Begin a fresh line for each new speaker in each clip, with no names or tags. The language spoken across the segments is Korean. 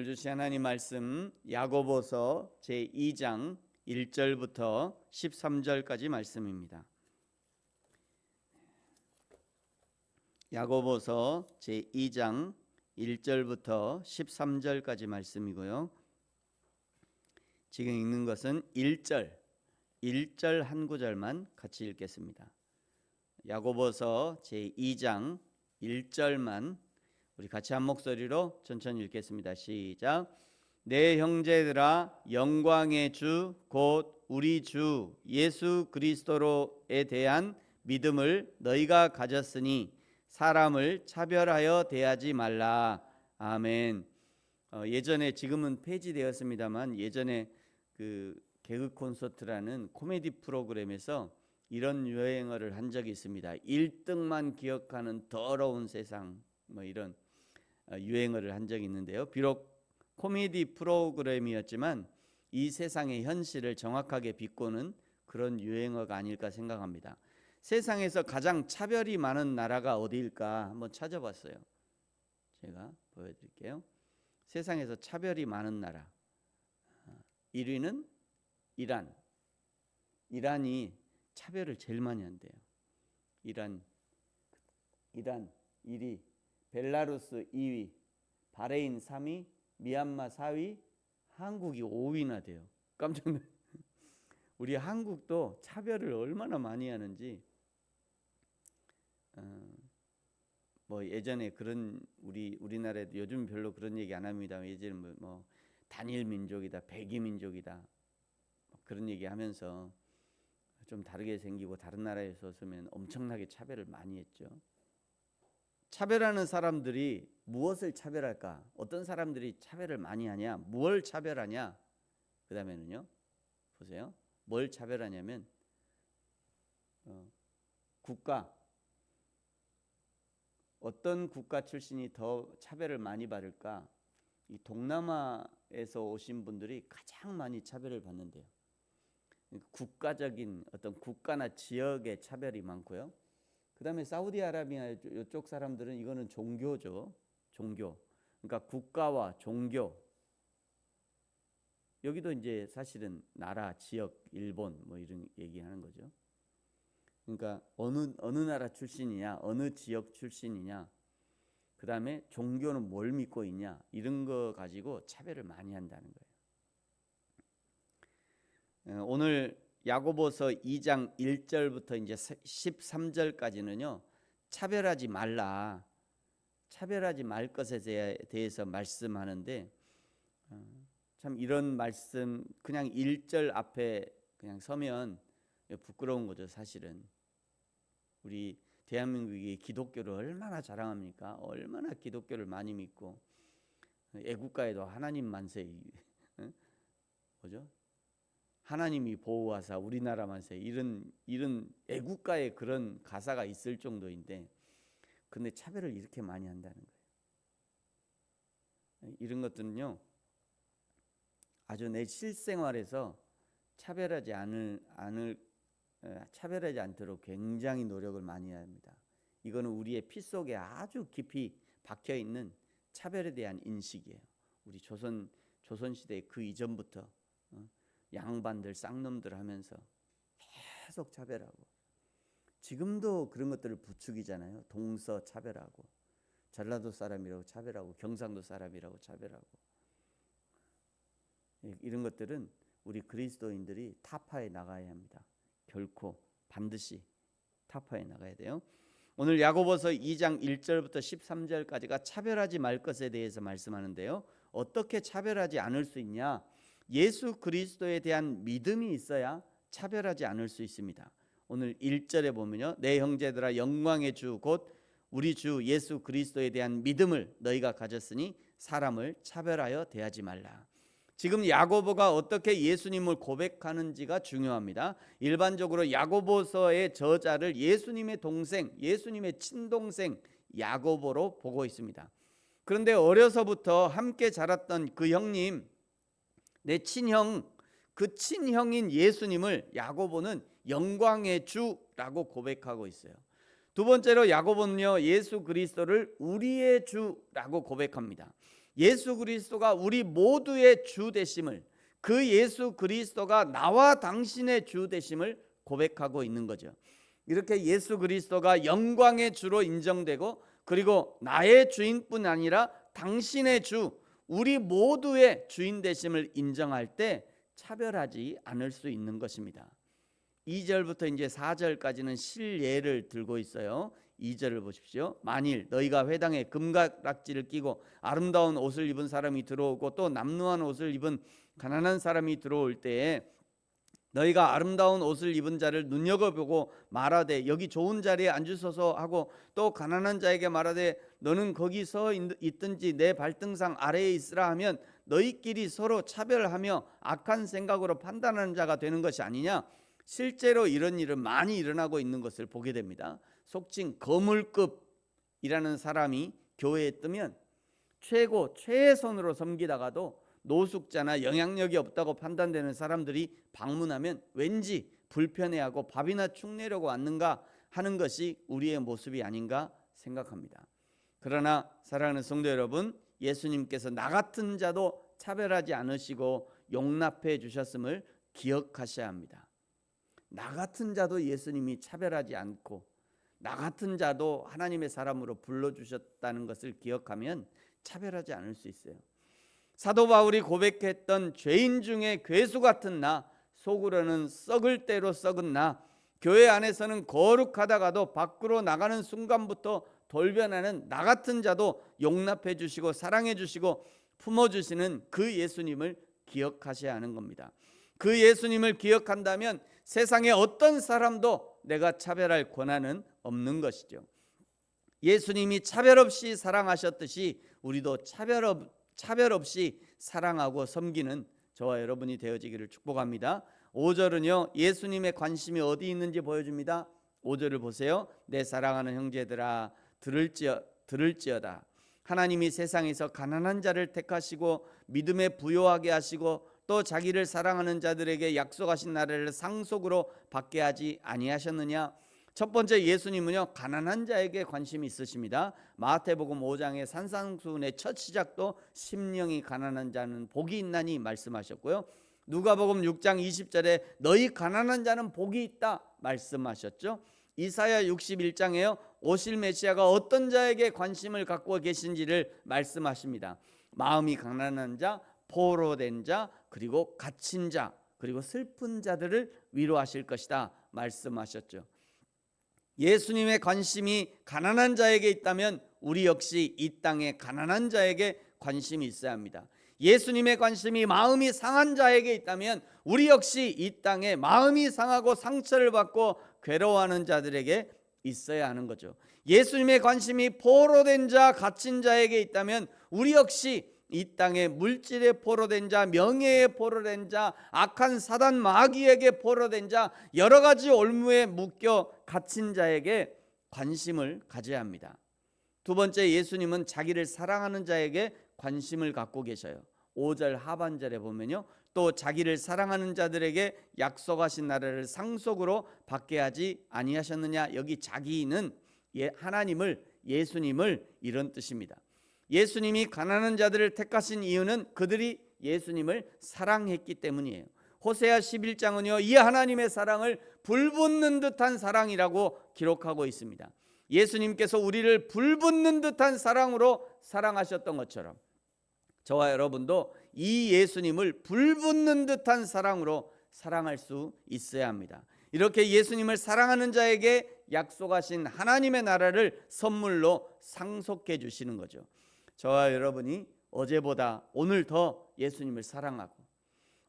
오늘 주신 하나님 말씀 야고보서 제2장 1절부터 13절까지 말씀입니다. 야고보서 제2장 1절부터 13절까지 말씀이고요. 지금 읽는 것은 1절 한 구절만 같이 읽겠습니다. 야고보서 제2장 1절만 우리 같이 한 목소리로 천천히 읽겠습니다. 시작. 내 형제들아, 영광의 주 곧 우리 주 예수 그리스도로에 대한 믿음을 너희가 가졌으니 사람을 차별하여 대하지 말라. 아멘. 예전에 지금은 폐지되었습니다만 예전에 그 개그 콘서트라는 코미디 프로그램에서 이런 유행어를 한 적이 있습니다. 1등만 기억하는 더러운 세상, 뭐 이런 유행어를 한 적이 있는데요. 비록 코미디 프로그램이었지만 이 세상의 현실을 정확하게 비꼬는 그런 유행어가 아닐까 생각합니다. 세상에서 가장 차별이 많은 나라가 어디일까 한번 찾아봤어요. 제가 보여드릴게요. 세상에서 차별이 많은 나라 1위는 이란. 이란이 차별을 제일 많이 한대요. 이란 1위, 벨라루스 2위, 바레인 3위, 미얀마 4위, 한국이 5위나 돼요. 깜짝 놀랐어요. 우리 한국도 차별을 얼마나 많이 하는지. 뭐 예전에 그런 우리나라에도 요즘 별로 그런 얘기 안 합니다. 예전에 뭐 단일 민족이다, 백이 민족이다 그런 얘기 하면서 좀 다르게 생기고 다른 나라에서 쓰면 엄청나게 차별을 많이 했죠. 차별하는 사람들이 무엇을 차별할까? 어떤 사람들이 차별을 많이 하냐? 무엇을 차별하냐? 그 다음에는요, 보세요. 뭘 차별하냐면 국가. 어떤 국가 출신이 더 차별을 많이 받을까? 이 동남아에서 오신 분들이 가장 많이 차별을 받는데요. 국가적인 어떤 국가나 지역의 차별이 많고요. 그 다음에 사우디아라비아 이쪽 사람들은 이거는 종교죠. 종교. 그러니까 국가와 종교. 여기도 이제 사실은 나라, 지역, 일본 뭐 이런 얘기하는 거죠. 그러니까 어느 나라 출신이냐, 어느 지역 출신이냐, 그 다음에 종교는 뭘 믿고 있냐, 이런 거 가지고 차별을 많이 한다는 거예요. 오늘 야고보서 2장 1절부터 이제 13절까지는요. 차별하지 말라. 차별하지 말 것에 대해서 말씀하는데 참 이런 말씀 그냥 1절 앞에 그냥 서면 부끄러운 거죠, 사실은. 우리 대한민국이 기독교를 얼마나 자랑합니까? 얼마나 기독교를 많이 믿고 애국가에도 하나님 만세 뭐죠? 하나님이 보호하사 우리나라 만세 이런 애국가에 그런 가사가 있을 정도인데 근데 차별을 이렇게 많이 한다는 거예요. 이런 것들은요 아주 내 실생활에서 차별하지 않도록 굉장히 노력을 많이 해야 합니다. 이거는 우리의 피 속에 아주 깊이 박혀 있는 차별에 대한 인식이에요. 우리 조선 시대 그 이전부터 양반들 쌍놈들 하면서 계속 차별하고 지금도 그런 것들을 부추기잖아요. 동서 차별하고 전라도 사람이라고 차별하고 경상도 사람이라고 차별하고 이런 것들은 우리 그리스도인들이 타파해 나가야 합니다. 결코 반드시 타파해 나가야 돼요. 오늘 야고보서 2장 1절부터 13절까지가 차별하지 말 것에 대해서 말씀하는데요. 어떻게 차별하지 않을 수 있냐? 예수 그리스도에 대한 믿음이 있어야 차별하지 않을 수 있습니다. 오늘 1절에 보면요. 내 형제들아 영광의 주 곧 우리 주 예수 그리스도에 대한 믿음을 너희가 가졌으니 사람을 차별하여 대하지 말라. 지금 야고보가 어떻게 예수님을 고백하는지가 중요합니다. 일반적으로 야고보서의 저자를 예수님의 동생, 예수님의 친동생 야고보로 보고 있습니다. 그런데 어려서부터 함께 자랐던 그 형님, 내 친형, 그 친형인 예수님을 야고보는 영광의 주라고 고백하고 있어요. 두 번째로 야고보는요 예수 그리스도를 우리의 주라고 고백합니다. 예수 그리스도가 우리 모두의 주 되심을, 그 예수 그리스도가 나와 당신의 주 되심을 고백하고 있는 거죠. 이렇게 예수 그리스도가 영광의 주로 인정되고, 그리고 나의 주인뿐 아니라 당신의 주, 우리 모두의 주인 되심을 인정할 때 차별하지 않을 수 있는 것입니다. 2절부터 이제 4절까지는 실예를 들고 있어요. 2절을 보십시오. 만일 너희가 회당에 금가락지를 끼고 아름다운 옷을 입은 사람이 들어오고 또 남루한 옷을 입은 가난한 사람이 들어올 때에 너희가 아름다운 옷을 입은 자를 눈여겨보고 말하되 여기 좋은 자리에 앉으소서 하고, 또 가난한 자에게 말하되 너는 거기 서 있든지 내 발등상 아래에 있으라 하면 너희끼리 서로 차별하며 악한 생각으로 판단하는 자가 되는 것이 아니냐. 실제로 이런 일은 많이 일어나고 있는 것을 보게 됩니다. 속칭 거물급이라는 사람이 교회에 뜨면 최선으로 섬기다가도 노숙자나 영향력이 없다고 판단되는 사람들이 방문하면 왠지 불편해하고 밥이나 축 내려고 왔는가 하는 것이 우리의 모습이 아닌가 생각합니다. 그러나 사랑하는 성도 여러분, 예수님께서 나 같은 자도 차별하지 않으시고 용납해 주셨음을 기억하셔야 합니다. 나 같은 자도 예수님이 차별하지 않고 나 같은 자도 하나님의 사람으로 불러주셨다는 것을 기억하면 차별하지 않을 수 있어요. 사도 바울이 고백했던 죄인 중에 괴수 같은 나, 속으로는 썩을 대로 썩은 나, 교회 안에서는 거룩하다가도 밖으로 나가는 순간부터 돌변하는 나 같은 자도 용납해 주시고 사랑해 주시고 품어 주시는 그 예수님을 기억하셔야 하는 겁니다. 그 예수님을 기억한다면 세상의 어떤 사람도 내가 차별할 권한은 없는 것이죠. 예수님이 차별 없이 사랑하셨듯이 우리도 차별 없이 사랑하고 섬기는 저와 여러분이 되어지기를 축복합니다. 5절은요, 예수님의 관심이 어디 있는지 보여줍니다. 5절을 보세요. 내 사랑하는 형제들아 들을지어다. 하나님이 세상에서 가난한 자를 택하시고 믿음에 부요하게 하시고 또 자기를 사랑하는 자들에게 약속하신 나라를 상속으로 받게 하지 아니하셨느냐. 첫 번째, 예수님은요 가난한 자에게 관심이 있으십니다. 마태복음 5장의 산상수훈의 첫 시작도 심령이 가난한 자는 복이 있나니 말씀하셨고요. 누가복음 6장 20절에 너희 가난한 자는 복이 있다 말씀하셨죠. 이사야 61장에요 오실 메시아가 어떤 자에게 관심을 갖고 계신지를 말씀하십니다. 마음이 가난한 자, 포로된 자, 그리고 갇힌 자, 그리고 슬픈 자들을 위로하실 것이다 말씀하셨죠. 예수님의 관심이 가난한 자에게 있다면 우리 역시 이 땅의 가난한 자에게 관심이 있어야 합니다. 예수님의 관심이 마음이 상한 자에게 있다면 우리 역시 이 땅에 마음이 상하고 상처를 받고 괴로워하는 자들에게 있어야 하는 거죠. 예수님의 관심이 포로된 자, 갇힌 자에게 있다면 우리 역시 이 땅에 물질에 포로된 자, 명예에 포로된 자, 악한 사단 마귀에게 포로된 자, 여러 가지 올무에 묶여 갇힌 자에게 관심을 가져야 합니다. 두 번째, 예수님은 자기를 사랑하는 자에게 관심을 갖고 계셔요. 5절 하반절에 보면요, 또 자기를 사랑하는 자들에게 약속하신 나라를 상속으로 받게 하지 아니하셨느냐. 여기 자기는 하나님을, 예수님을 이런 뜻입니다. 예수님이 가난한 자들을 택하신 이유는 그들이 예수님을 사랑했기 때문이에요. 호세아 11장은요 이 하나님의 사랑을 불붙는 듯한 사랑이라고 기록하고 있습니다. 예수님께서 우리를 불붙는 듯한 사랑으로 사랑하셨던 것처럼 저와 여러분도 이 예수님을 불붙는 듯한 사랑으로 사랑할 수 있어야 합니다. 이렇게 예수님을 사랑하는 자에게 약속하신 하나님의 나라를 선물로 상속해 주시는 거죠. 저와 여러분이 어제보다 오늘 더 예수님을 사랑하고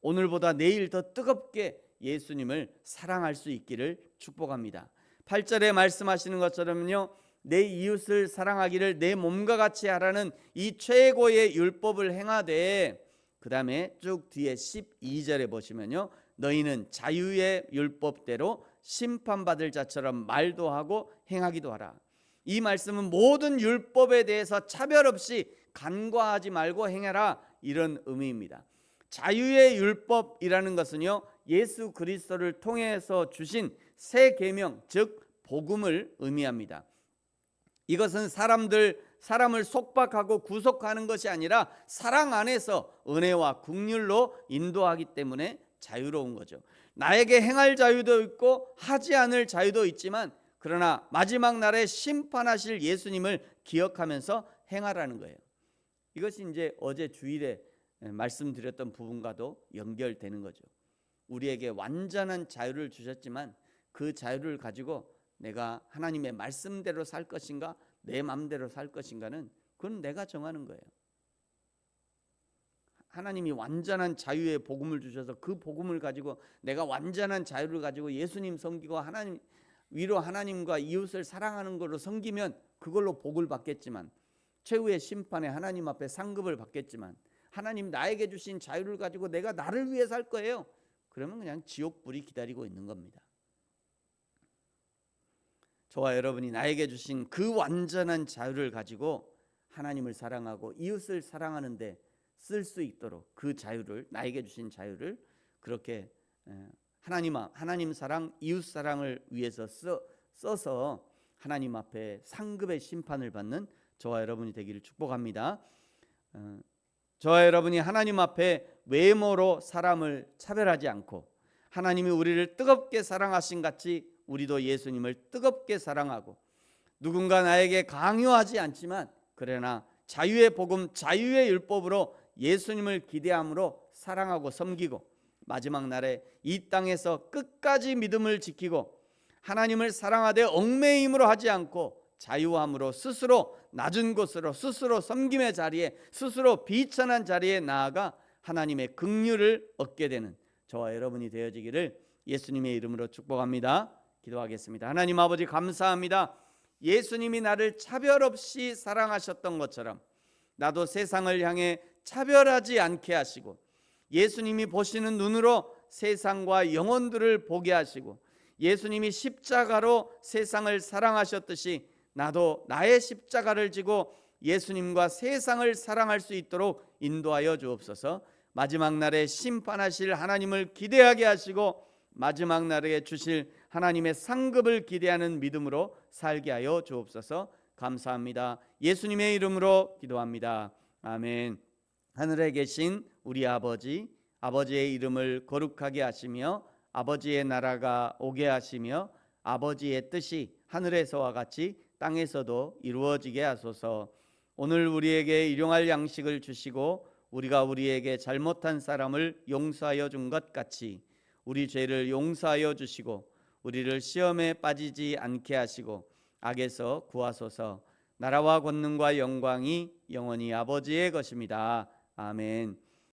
오늘보다 내일 더 뜨겁게 예수님을 사랑할 수 있기를 축복합니다. 8절에 말씀하시는 것처럼요 내 이웃을 사랑하기를 내 몸과 같이 하라는 이 최고의 율법을 행하되, 그 다음에 쭉 뒤에 12절에 보시면요 너희는 자유의 율법대로 심판받을 자처럼 말도 하고 행하기도 하라. 이 말씀은 모든 율법에 대해서 차별 없이 간과하지 말고 행해라, 이런 의미입니다. 자유의 율법이라는 것은요 예수 그리스도를 통해서 주신 새 계명, 즉 복음을 의미합니다. 이것은 사람들 사람을 속박하고 구속하는 것이 아니라 사랑 안에서 은혜와 긍휼로 인도하기 때문에 자유로운 거죠. 나에게 행할 자유도 있고 하지 않을 자유도 있지만 그러나 마지막 날에 심판하실 예수님을 기억하면서 행하라는 거예요. 이것이 이제 어제 주일에 말씀드렸던 부분과도 연결되는 거죠. 우리에게 완전한 자유를 주셨지만 그 자유를 가지고 내가 하나님의 말씀대로 살 것인가 내 마음대로 살 것인가는 그건 내가 정하는 거예요. 하나님이 완전한 자유의 복음을 주셔서 그 복음을 가지고 내가 완전한 자유를 가지고 예수님 섬기고 하나님 위로 하나님과 이웃을 사랑하는 걸로 섬기면 그걸로 복을 받겠지만 최후의 심판에 하나님 앞에 상급을 받겠지만 하나님 나에게 주신 자유를 가지고 내가 나를 위해 살 거예요. 그러면 그냥 지옥불이 기다리고 있는 겁니다. 저와 여러분이 나에게 주신 그 완전한 자유를 가지고 하나님을 사랑하고 이웃을 사랑하는데 쓸 수 있도록 그 자유를 나에게 주신 자유를 그렇게 하나님 사랑 이웃 사랑을 위해서 써서 하나님 앞에 상급의 심판을 받는 저와 여러분이 되기를 축복합니다. 저와 여러분이 하나님 앞에 외모로 사람을 차별하지 않고 하나님이 우리를 뜨겁게 사랑하신 같이 우리도 예수님을 뜨겁게 사랑하고 누군가 나에게 강요하지 않지만 그러나 자유의 복음 자유의 율법으로 예수님을 기대함으로 사랑하고 섬기고 마지막 날에 이 땅에서 끝까지 믿음을 지키고 하나님을 사랑하되 얽매임으로 하지 않고 자유함으로 스스로 낮은 곳으로 스스로 섬김의 자리에 스스로 비천한 자리에 나아가 하나님의 긍휼을 얻게 되는 저와 여러분이 되어지기를 예수님의 이름으로 축복합니다. 기도하겠습니다. 하나님 아버지 감사합니다. 예수님이 나를 차별 없이 사랑하셨던 것처럼 나도 세상을 향해 차별하지 않게 하시고 예수님이 보시는 눈으로 세상과 영혼들을 보게 하시고 예수님이 십자가로 세상을 사랑하셨듯이 나도 나의 십자가를 지고 예수님과 세상을 사랑할 수 있도록 인도하여 주옵소서. 마지막 날에 심판하실 하나님을 기대하게 하시고 마지막 날에 주실 하나님의 상급을 기대하는 믿음으로 살게 하여 주옵소서. 감사합니다. 예수님의 이름으로 기도합니다. 아멘. 하늘에 계신 우리 아버지의 이름을 거룩하게 하시며 아버지의 나라가 오게 하시며 아버지의 뜻이 하늘에서와 같이 땅에서도 이루어지게 하소서. 오늘 우리에게 일용할 양식을 주시고 우리가 우리에게 잘못한 사람을 용서하여 준 것 같이 우리 죄를 용서하여 주시고 우리를 시험에 빠지지 않게 하시고 악에서 구하소서. 나라와 권능과 영광이 영원히 아버지의 것입니다. 아멘.